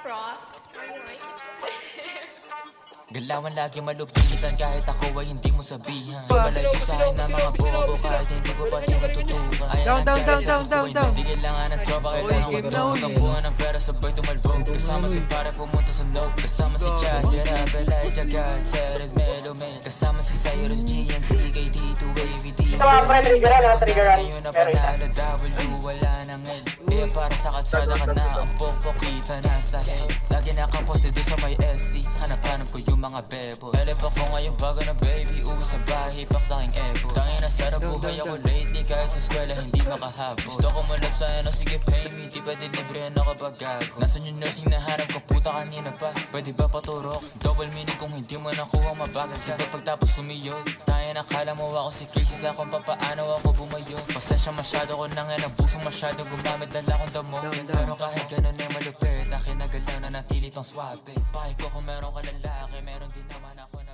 cross. Right? Galawan lagi malupilitan kahit ako ay hindi mo sabihan. Malayo sa akin na mga bobo kahit hindi ko pa tinututukan. Ayan ang kaya sa buhay na hindi kailangan ng tropa. Kailangan magtulog ang buwan ng pera sabay tumalbog. Kasama si pare pumunta sa loob. Kasama si Chaz, si Rabel, Elijah, God, Sered, Melo, May. Kasama si Cyrus, GNC, KD2, AVD. Ngayon na panalo, W, wala nang L. Kaya para sa kalsada ka na, ang pokpokita na sa head. Lagi nakaposte doon sa may SC. Hanap-hanap ko yung mga bebo. Elep ako ngayon bago na baby. Uwi sa bahay, pak sa aking ebo. Tangin na sarap buhay ako lately. Kahit sa eskwela hindi makahabol. Gusto ko malap sa ano, sige pay me. Di pwede libre na kapag gago. Nasaan yung nursing na harap ko, puta kanina pa. Pwede ba paturok? Double meaning kung hindi mo nakuha mabagal ka. Pagtapos sumiyod, tayo nakala mo ako si Casey sa kung papaano ako bumayo. Pasensya masyado ko nang nabusong masyado. Gumamit dala akong damo. Pero kahit ganun ay malupit, akin na galaw na natili tong swabe. Pakay ko kung meron ka lalaki, meron din naman ako na